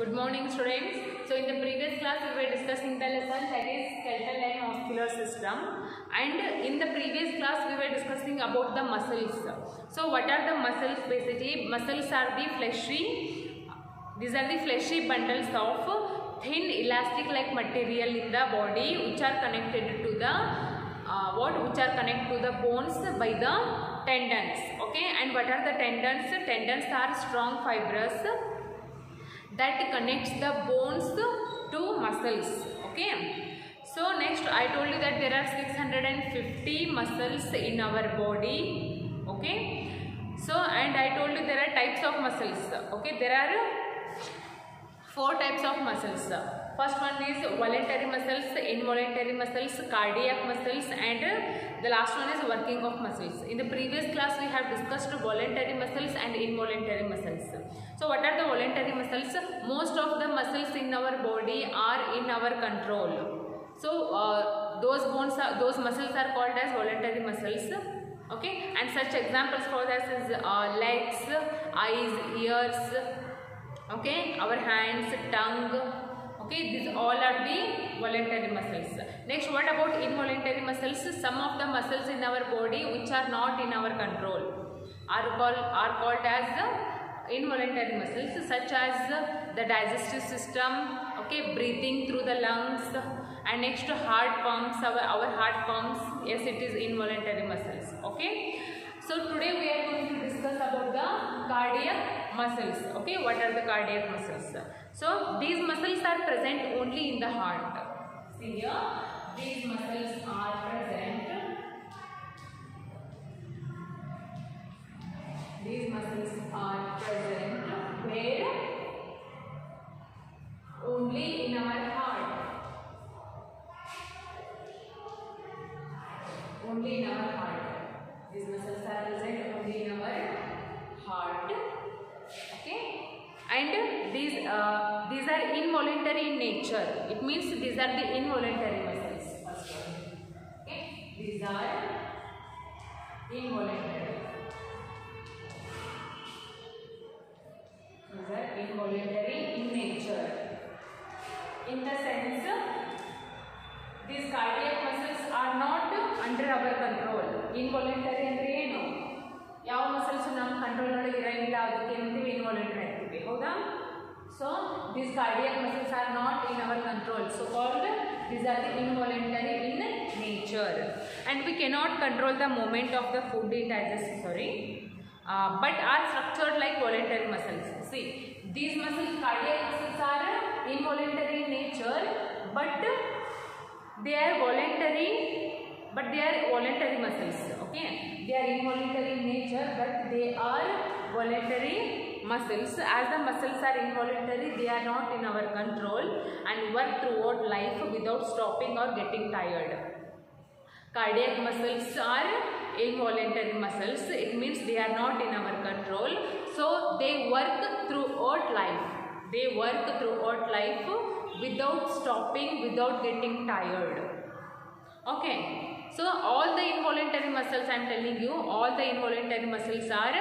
Good morning, students. So in the previous class we were discussing the lesson that is skeletal and muscular system, and in the previous class we were discussing about the muscles. So what are the muscles? Basically muscles are the fleshy bundles of thin elastic like material in the body which are connected to the bones by the tendons. Okay, and what are the tendons? Tendons are strong fibers that connects the bones to muscles. Okay, so next I told you that there are 650 muscles in our body. Okay, so and I told you there are types of muscles. Okay, there are 4 types of muscles. First one is voluntary muscles, involuntary muscles, cardiac muscles, and the last one is working of muscles. In the previous class we have discussed voluntary muscles and involuntary muscles. So what are the voluntary muscles? Most of the muscles in our body are in our control. So those muscles are called as voluntary muscles. Okay, and such examples for this is legs, eyes, ears, okay, our hands, tongue. Okay, these all are the voluntary muscles. Next, what about involuntary muscles? Some of the muscles in our body which are not in our control are called as the involuntary muscles, such as the digestive system, okay, breathing through the lungs, and next heart pumps, our heart pumps. Yes, it is involuntary muscles. Okay, so today we are going to discuss about the cardiac muscles. Okay, what are the cardiac muscles? So these muscles are present only in the heart. See here, these muscles are present. These muscles are present where? Only in our heart. Only in our heart. These muscles are present only in our heart. Okay, and these are involuntary in nature. It means these are the involuntary muscles. First one. Okay, these are involuntary. These are involuntary in nature. In the sense, these cardiac muscles are not under our control. Involuntary ಅಂದ್ರೆ ಏನು? ಯಾವ muscles ನಮ್ಮ control ಒಳಗೆ ಇರಂಗಿಲ್ಲ, ಅದಕ್ಕೆ ಏನಂತೀವಿ involuntary ಅಂತೀವಿ. ಹೌದಾ? So these cardiac muscles are not in our control. So called these are the involuntary in nature. And we cannot control the movement of the food in digestion, but are structured like voluntary muscles. See, these muscles, cardiac muscles are involuntary in nature, but they are voluntary muscles. Okay, they are involuntary in nature, but they are voluntary muscles. As the muscles are involuntary, they are not in our control and work throughout life without stopping or getting tired. Cardiac muscles are involuntary muscles. It means they are not in our control, so they work throughout life. They work throughout life without stopping, without getting tired. Okay, so all the involuntary muscles, I am telling you, all the involuntary muscles are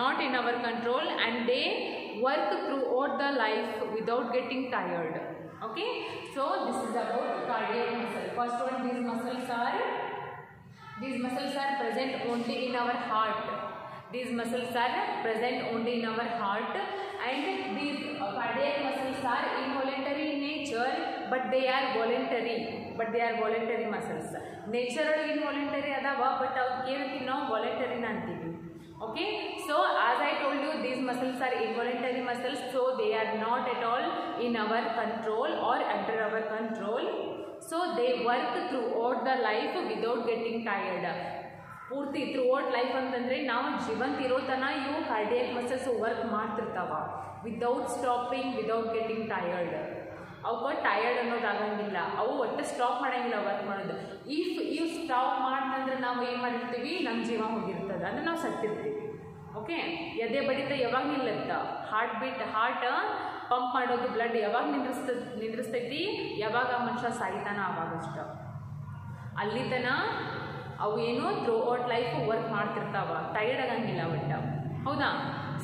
not in our control and they work throughout the life without getting tired. Okay, so this is about cardiac muscle. First one, these muscles are present only in our heart. These muscles are present only in our heart, and these cardiac muscles are involuntary in nature, but they are voluntary. Muscles. Nature involuntary adava, but avukku ನಾವು voluntary ಅಂತೀವಿ. Okay, so as I told you, these muscles are involuntary muscles, so they are not at all in our control or under our control. So they work throughout the life without getting tired. ಪೂರ್ತಿ throughout life ಅಂತಂದರೆ ನಾವು ಜೀವಂತ ಇರೋ ತನಕ ಇವು cardiac muscles work ಮಾಡ್ತಿರ್ತಾವ without stopping, without getting tired. ಅವಕ್ಕೆ tired ಅನ್ನೋದು ಆಗಂಗಿಲ್ಲ, ಅವು ಒಟ್ಟು ಸ್ಟಾಪ್ ಮಾಡಂಗಿಲ್ಲ ವರ್ಕ್ ಮಾಡೋದು. ಇವು ಸ್ಟಾಪ್ ಮಾಡ್ತಂದ್ರೆ ನಾವು ಏನು ಮಾಡಿರ್ತೀವಿ, ನಮ್ಮ ಜೀವ ಹೋಗಿರ್ತದೆ, ಅಂದರೆ ನಾವು ಸತ್ತಿರ್ತೀವಿ. ಓಕೆ, ಎದೆ ಬಡಿತ ಯಾವಾಗ ನಿಲ್ಲತ್ತ, ಹಾರ್ಟ್ ಪಂಪ್ ಮಾಡೋದು, ಬ್ಲಡ್ ಯಾವಾಗ ನಿಂದ್ರಿಸ್ತೈತಿ, ಯಾವಾಗ ಮನುಷ್ಯ ಸಾಯ್ತಾನ ಆವಾಗಷ್ಟ. ಅಲ್ಲಿ ತನ ಅವು ಏನು ಥ್ರೂಔಟ್ ಲೈಫ್ ವರ್ಕ್ ಮಾಡ್ತಿರ್ತಾವ, ಟೈರ್ಡ್ ಆಗಂಗಿಲ್ಲ ಒಟ್ಟು. ಹೌದಾ?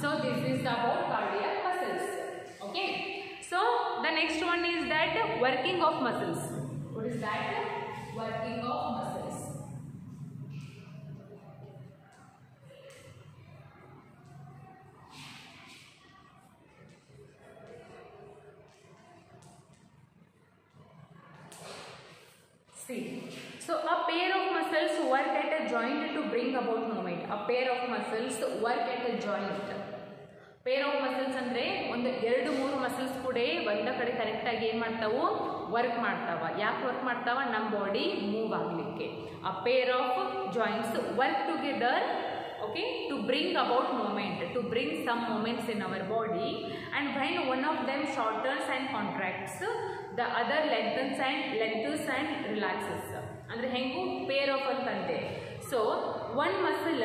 So this is about cardiac muscles. Okay, so next one is that working of muscles. What is that? Working of muscles. See, so a pair of muscles work at a joint to bring about movement. A pair of muscles work at a joint. Pair of muscles ಅಂದರೆ ಒಂದು 2-3 muscles ಕೂಡ ಒಂದ ಕಡೆ ಕರೆಕ್ಟಾಗಿ ಏನು ಮಾಡ್ತಾವು, work ಮಾಡ್ತಾವ. ಯಾಕೆ ವರ್ಕ್ ಮಾಡ್ತಾವ? ನಮ್ಮ ಬಾಡಿ ಮೂವ್ ಆಗಲಿಕ್ಕೆ. ಅ pair of joints work together, okay, to bring about movement, to bring some movements in our body, and when one of them shortens and contracts, the other lengthens and relaxes. ಅಂದರೆ ಹೆಂಗೂ pair of ಅಂತಂತೆ. So ಒಂದು muscle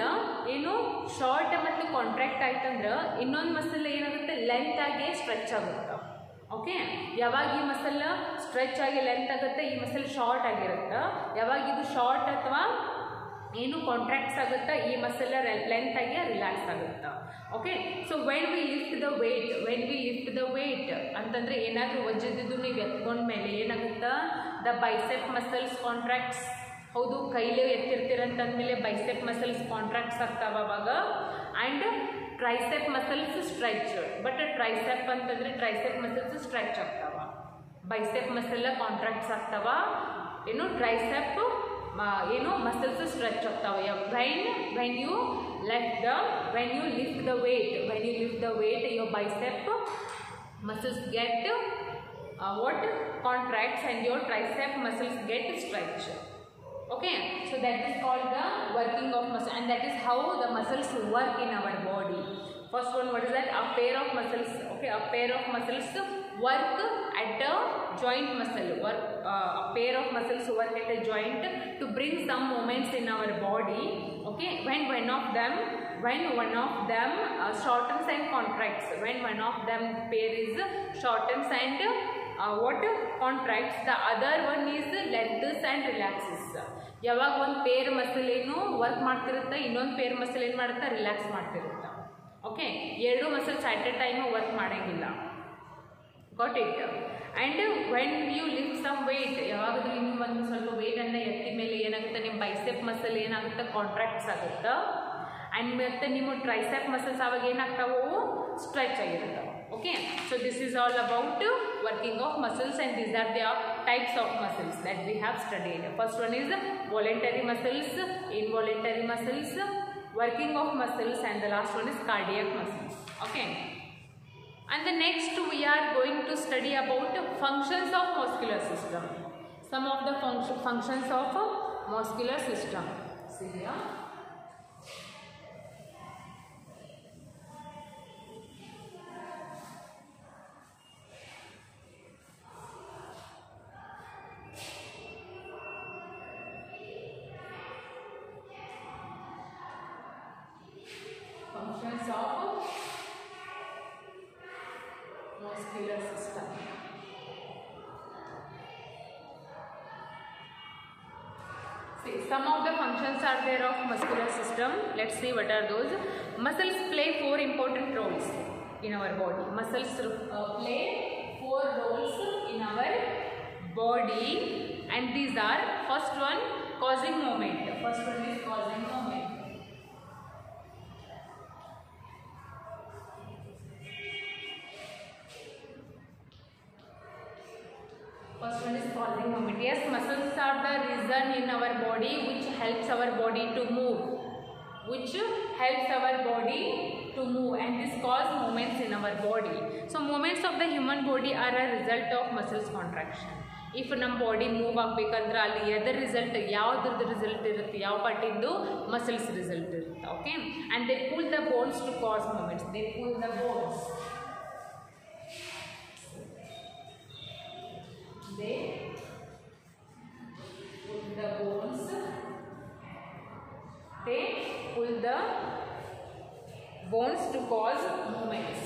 ಏನು short ಮತ್ತು contract ಆಯ್ತಂದ್ರೆ ಇನ್ನೊಂದು muscle ಏನಾಗುತ್ತೆ, length ಆಗಿ stretch ಆಗುತ್ತೆ. ಓಕೆ, ಯಾವಾಗ ಈ ಮಸಲ್ ಸ್ಟ್ರೆಚ್ ಆಗಿ ಲೆಂತ್ ಆಗುತ್ತೆ, ಈ ಮಸಲ್ ಶಾರ್ಟ್ ಆಗಿರುತ್ತೆ. ಯಾವಾಗ ಇದು ಶಾರ್ಟ್ ಅಥವಾ ಏನು ಕಾಂಟ್ರಾಕ್ಟ್ಸ್ ಆಗುತ್ತಾ, ಈ ಮಸಲ್ ಲೆಂತ್ ಆಗಿ ರಿಲ್ಯಾಕ್ಸ್ ಆಗುತ್ತಾ. Okay, so when we lift the weight ಅಂತಂದರೆ ಏನಾದರೂ ವಜ್ರದಿದ್ದು ನೀವು ಎತ್ಕೊಂಡ್ಮೇಲೆ ಏನಾಗುತ್ತಾ, ದ ಬೈಸೆಪ್ ಮಸಲ್ಸ್ ಕಾಂಟ್ರಾಕ್ಟ್ಸ್. ಹೌದು, ಕೈಲೇ ಎತ್ತಿರ್ತೀರಂತಂದಮೇಲೆ ಬೈಸೆಪ್ ಮಸಲ್ಸ್ ಕಾಂಟ್ರಾಕ್ಟ್ಸ್ ಆಗ್ತಾವ ಅವಾಗ. And tricep muscles stretch. But tricep ಅಂತಂದರೆ ಟ್ರೈಸೆಪ್ ಮಸಲ್ಸ್ ಸ್ಟ್ರೆಚ್ ಆಗ್ತಾವ, ಬೈಸೆಪ್ ಮಸಲ್ ಕಾಂಟ್ರಾಕ್ಟ್ಸ್ ಆಗ್ತಾವ. ಏನು ಟ್ರೈಸೆಪ್ ಏನು ಮಸಲ್ಸ್ ಸ್ಟ್ರೆಚ್ ಆಗ್ತಾವೆ. when you lift the weight, your bicep muscles get contracts and your tricep muscles get stretch. Okay, so that is called the working of muscle, and that is how the muscles work in our body. First one, what is that? A pair of muscles. Okay, a pair of muscles work at a joint muscle. A pair of muscles work at a joint to bring some movements in our body. Okay, when one of them shortens and contracts. When one of them pair is shortens and contracts, the other one is lengthens and relaxes. ಯಾವಾಗ ಒಂದು pair muscle ಏನು work ಮಾಡ್ತಿರುತ್ತೆ, ಇನ್ನೊಂದು pair muscle ಏನು ಮಾಡುತ್ತಾ, relax ಮಾಡ್ತಿರುತ್ತೆ. Okay, ಎರಡು muscles at a time work ಮಾಡೋಂಗಿಲ್ಲ. Got it? And when you lift some weight, ಯಾವಾಗಲೂ ನೀವು ಒಂದು ಸ್ವಲ್ಪ ವೇಟನ್ನು ಎತ್ತಿ ಮೇಲೆ ಏನಾಗುತ್ತೆ, ನಿಮ್ಮ ಬೈಸೆಪ್ ಮಸಲ್ ಏನಾಗುತ್ತೆ, ಕಾಂಟ್ರಾಕ್ಟ್ಸ್ ಆಗುತ್ತೆ. ಆ್ಯಂಡ್ ಮತ್ತು ನಿಮ್ಮ ಟ್ರೈಸೆಪ್ ಮಸಲ್ಸ್ ಆವಾಗ ಏನಾಗ್ತಾವು, ಸ್ಟ್ರೆಚ್ ಆಗಿರುತ್ತೆ. Okay, so this is all about working of muscles, and these are the types of muscles that we have studied. First one is voluntary muscles, involuntary muscles, working of muscles, and the last one is cardiac muscles. Okay, and the next we are going to study about functions of muscular system. Some of the functions of muscular system. See here. Functions of muscular system. See, some of the functions are there of muscular system. Let's see what are those. Muscles play 4 important roles in our body. Muscles play 4 roles in our body, and these are, first one, causing movement. The first one is causing movement. First one is causing movement. Yes, muscles are the reason in our body which helps our body to move. And this cause movements in our body. So movements of the human body are a result of muscles contraction. If ನಮ್ಮ body move ಆಗಬೇಕಂದ್ರೆ ಅಲ್ಲಿ either result, ಯಾವುದ್ರದ್ದು result ಇರುತ್ತೆ, ಯಾವ ಪಾರ್ಟಿಂದು, muscles result ಇರುತ್ತೆ. Okay, and they pull the bones to cause movements. They pull the bones. They pull the bones. They pull the bones to cause movements.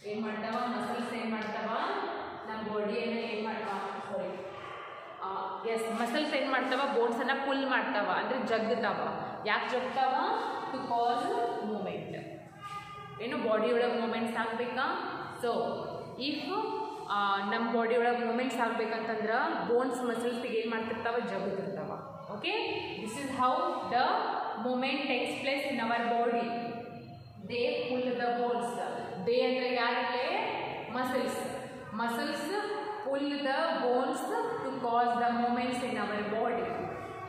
ಏನು ಮಾಡ್ತಾವ muscles, ಏನು ಮಾಡ್ತಾವ ನಮ್ಮ ಬಾಡಿಯನ್ನು ಏನು ಮಾಡ್ತಾವ, ಸಾರಿ, ಎಸ್ ಮಸಲ್ಸ್ ಏನು ಮಾಡ್ತಾವ ಬೋನ್ಸನ್ನು ಪುಲ್ ಮಾಡ್ತಾವ ಅಂದರೆ ಜಗ್ತಾವ. ಯಾಕೆ ಜಗ್ತಾವ? To cause movement. ಏನು ಬಾಡಿ ಒಳಗೆ ಮೂಮೆಂಟ್ಸ್ ಆಗಬೇಕಾ? ಸೊ ಇಫ್ ನಮ್ಮ ಬಾಡಿ ಒಳಗೆ ಮೂಮೆಂಟ್ಸ್ ಆಗಬೇಕಂತಂದ್ರೆ ಬೋನ್ಸ್ ಮಸಲ್ಸ್ಗೆ ಏನು ಮಾಡ್ತಿರ್ತಾವ? ಜಗತ್ತಿರ್ತಾವ. Okay, this is how the movement takes place in our body. They pull the bones. They ಅಂದರೆ ಯಾರಿದೆ? Muscles. Muscles pull the bones to cause the movements in our body.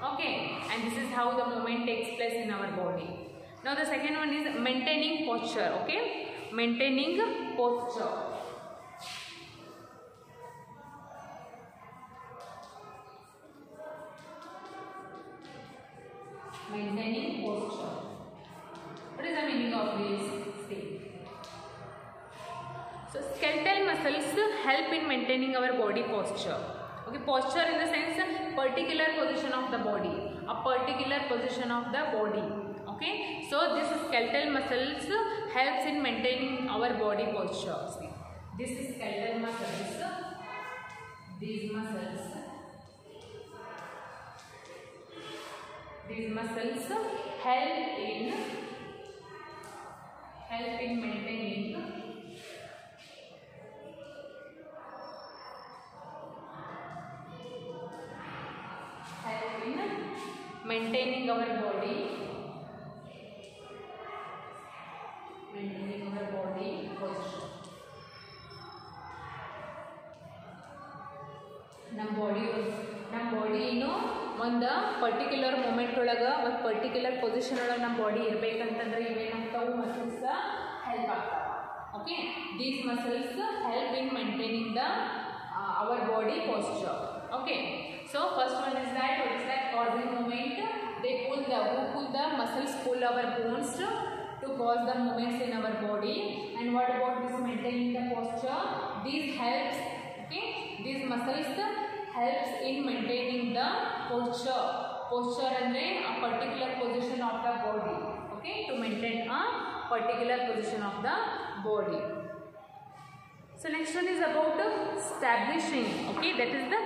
Okay, and this is how the movement takes place in our body. Now the second one is maintaining posture. Okay, maintaining posture. Maintaining posture. What is the meaning of this? See. So skeletal muscles help in maintaining our body posture. Okay, posture in the sense particular position of the body, a particular position of the body. Okay, so this skeletal muscles helps in maintaining our body posture. See, this is skeletal muscles. These muscles help in maintaining our body posture. ನಮ್ಮ body ಏನು ಒಂದು particular moment ಒಳಗೆ ಒಂದು particular position ಒಳಗೆ ನಮ್ಮ body ಇರಬೇಕಂತಂದ್ರೆ ಇವೇನಾಗ್ತಾವೆ? Muscles help ಆಗ್ತಾವೆ. Okay, these muscles help in maintaining the our body posture. Okay, so first one is that what is that causing movement? They pull the muscles pull our bones to cause the movements in our body. And what about this maintaining the posture? These helps. Okay, these muscles helps in maintaining the posture. Posture andre a particular position of the body. Okay, to maintain a particular position of the body. So next one is about establishing. Okay, that is the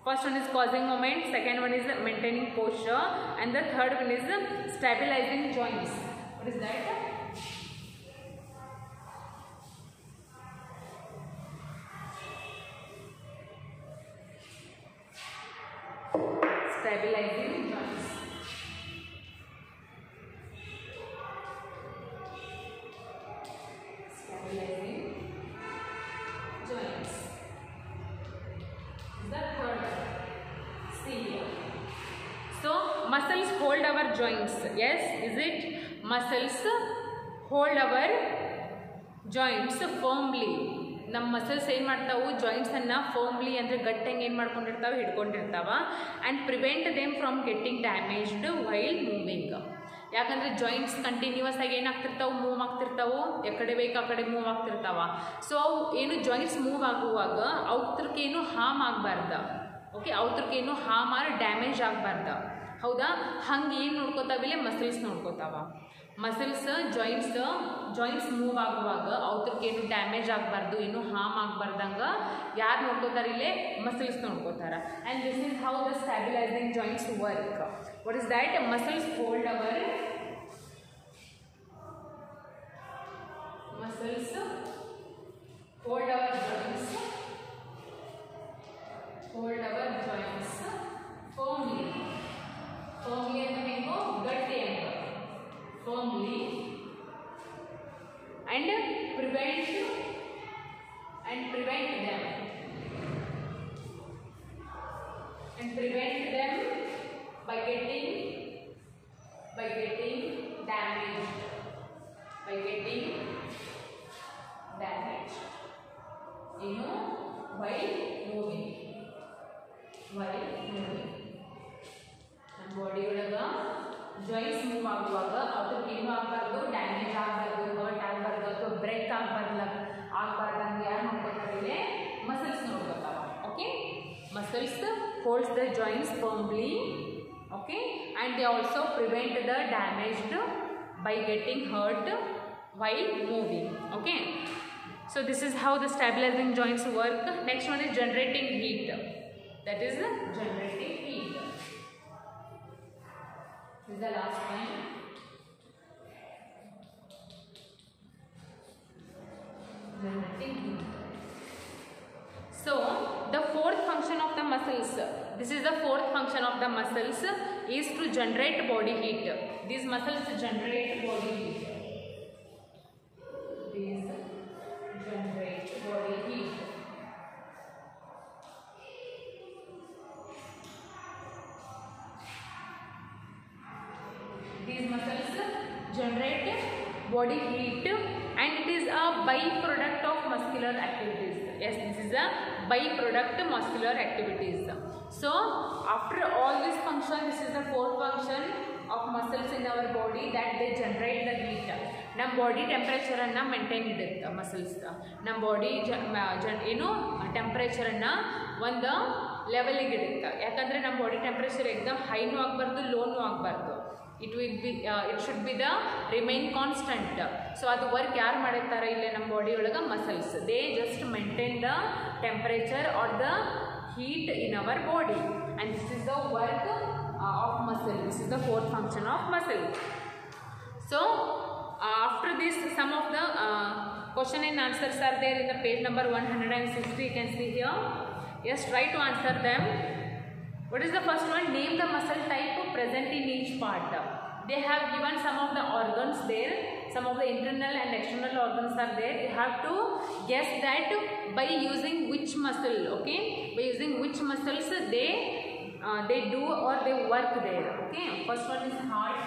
first one is causing movement, second one is maintaining posture, and the third one is stabilizing joints. What is that? Stabilizing joints. Muscles hold our joints. Yes, is it? Muscles hold our joints firmly. ನಮ್ಮ ಮಸಲ್ಸ್ ಏನು ಮಾಡ್ತಾವು? ಜಾಯಿಂಟ್ಸನ್ನು firmly ಅಂದರೆ ಗಟ್ಟಿಯಾಗಿ ಏನು ಮಾಡ್ಕೊಂಡಿರ್ತಾವೆ? ಹಿಡ್ಕೊಂಡಿರ್ತಾವ. And prevent them from getting damaged while moving. ಯಾಕಂದರೆ ಜಾಯಿಂಟ್ಸ್ ಕಂಟಿನ್ಯೂಸ್ ಆಗಿ ಏನಾಗ್ತಿರ್ತಾವೆ? ಮೂವ್ ಆಗ್ತಿರ್ತಾವೆ. ಎಕಡೆ ಬೇಕು ಆ ಕಡೆ ಮೂವ್ ಆಗ್ತಿರ್ತಾವ. ಸೊ ಅವು ಏನು ಜಾಯಿಂಟ್ಸ್ ಮೂವ್ ಆಗುವಾಗ ಅವತ್ರಕ್ಕೇನು ಹಾರ್ಮ್ ಆಗಬಾರ್ದು. ಓಕೆ, ಅವತ್ರಕ್ಕೇನು ಹಾರ್ಮ್ ಆರ್ ಡ್ಯಾಮೇಜ್ ಆಗಬಾರ್ದು. ಹೌದಾ? ಹಂಗೆ ಏನು ನೋಡ್ಕೋತಾವಿಲ್ಲ? ಮಸಲ್ಸ್ ನೋಡ್ಕೋತಾವ. ಮಸಲ್ಸ್ ಜಾಯಿಂಟ್ಸ್ ಮೂವ್ ಆಗುವಾಗ ಅವತ್ರಕ್ಕೇನು ಡ್ಯಾಮೇಜ್ ಆಗಬಾರ್ದು, ಏನು ಹಾರ್ಮ್ ಆಗಬಾರ್ದಂಗೆ ಯಾರು ನೋಡ್ಕೋತಾರೆ? ಇಲ್ಲೇ ಮಸಲ್ಸ್ ನೋಡ್ಕೋತಾರೆ. And this is how the stabilising joints work. What is that? Muscles hold our joints firmly. Firmly ಅಂದರೆ ಹೆಂಗೋ? ಗಟ್ಟಿ ಅಂತ. Firmly and prevent them by getting damaged. You know, while moving. ನಮ್ಮ ಬಾಡಿ ಒಳಗೆ ಜಾಯಿಂಟ್ಸ್ ಮೂವ್ ಆಗುವಾಗ ಅದಕ್ಕೆ ಏನು ಆಗಬಾರ್ದು? ಡ್ಯಾಮೇಜ್ ಆಗಬಾರ್ದು, ಹರ್ಟ್ ಆಗಬಾರ್ದು, ಅಥವಾ ಬ್ರೇಕ್ ಆಗಬಾರ್ದಂಗೆ ಯಾರು ನೋಡ್ಕೊತಾರೆ? ಇಲ್ಲೇ ಮಸಲ್ಸ್ ನೋಡ್ಕೊತಾವ. Okay, muscles holds the joints firmly. Okay, and they also prevent the damaged by getting hurt while moving. Okay, So this is how the stabilizing joints work. Next one is generating heat. That is generating heat. This is the last one. Generating heat. So the fourth function of the muscles, this is the fourth function of the muscles, is to generate body heat. These muscles generate body heat. These generate body heat. These muscles generate body heat, and it is a byproduct of muscular activities. Yes, this is a byproduct muscular activities. So after all this function, this is the fourth function of muscles in our body, that they generate the heat. Nam body temperature anna maintain idutte muscles. Nam body ಏನು temperature anna ಒಂದು level ಗೆ ಇಡುತ್ತೆ. ಯಾಕಂದ್ರೆ ನಮ್ಮ body temperature एकदम high ನು ಆಗಬಾರದು, low ನು ಆಗಬಾರದು. It will be it should be the remain constant. So adu work yaar ಮಾಡಿರ್ತಾರೆ ಇಲ್ಲಿ ನಮ್ಮ body ಒಳಗ muscles. They just maintain the temperature or the heat in our body, and this is the work of muscle. This is the fourth function of muscle. So after this, some of the question and answers are there in the page number 160. You can see here. Yes, try to answer them. What is the first one? Name the muscle type present in each part. They have given some of the organs there. Some of the internal and external organs are there. You have to guess that by using which muscle. Okay, by using which muscles they do or they work there. Okay, first one is heart.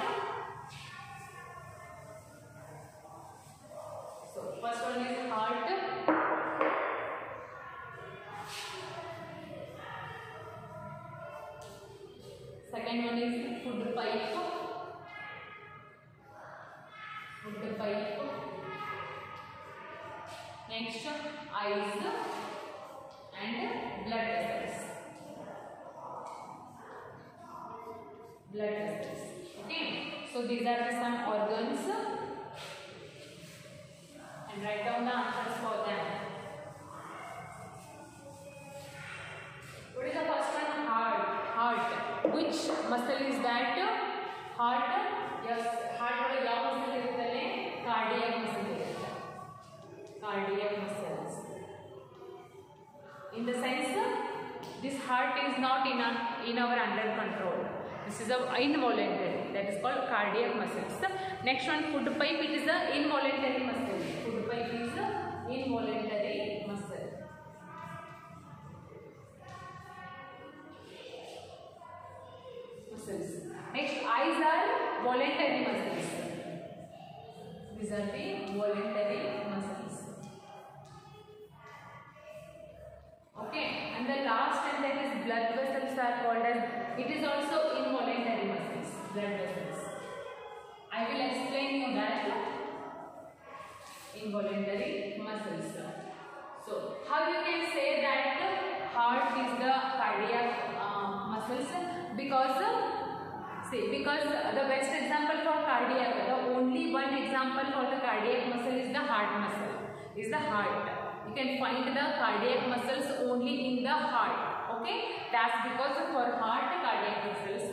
So first one is heart. Second one is food pipe. Food pipe. Next, eyes and blood vessels. Blood vessels. Okay. So these are some organs, and write down the answers for them. What is the first one? Heart. Heart. Which muscle is that? Heart. Yes, heart ಒಳಗೆ ಯಾವ muscle ಇರುತ್ತಲ್ಲ? Cardiac muscle ಇರುತ್ತೆ. Cardiac muscles. In the sense, this heart is not in our under control. This is a involuntary. That is called cardiac muscles. Next one, food pipe. It is a involuntary muscle. Food pipe is a involuntary muscle. Next, eyes are voluntary muscles. These are the voluntary muscles. Okay, and the last and that is blood vessels are called as, it is also involuntary muscles, blood vessels. I will explain you that. Involuntary muscles. So, how you can say that heart is the cardiac muscles? Because the best example for cardiac, the only one example for the cardiac muscle is the heart muscle, is the heart. You can find the cardiac muscles only in the heart. Okay, that's because for heart cardiac muscles.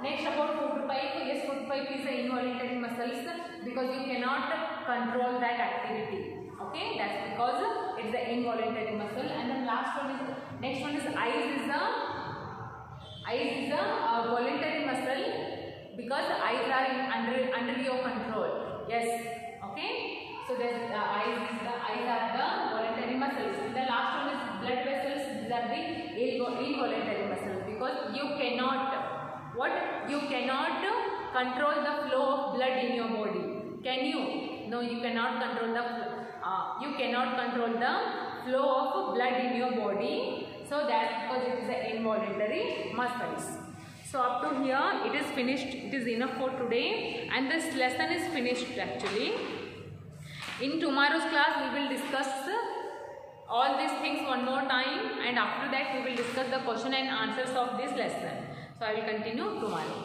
Next, about food pipe. Yes, food pipe is the involuntary muscles because you cannot control that activity. Okay, that's because it's the involuntary muscle. And the last one is, next one is eyes is the voluntary muscle because eyes are under your control. Yes. Okay. So there's eyes are the voluntary muscles. The last one is blood vessels. These are the involuntary muscles because you cannot control the flow of blood in your body. Can you? No, you cannot control the flow of blood in your body. So that's because it is the involuntary muscles. So up to here it is finished. It is enough for today, and this lesson is finished actually. In tomorrow's class we will discuss all these things one more time, and after that we will discuss the question and answers of this lesson. So I will continue tomorrow.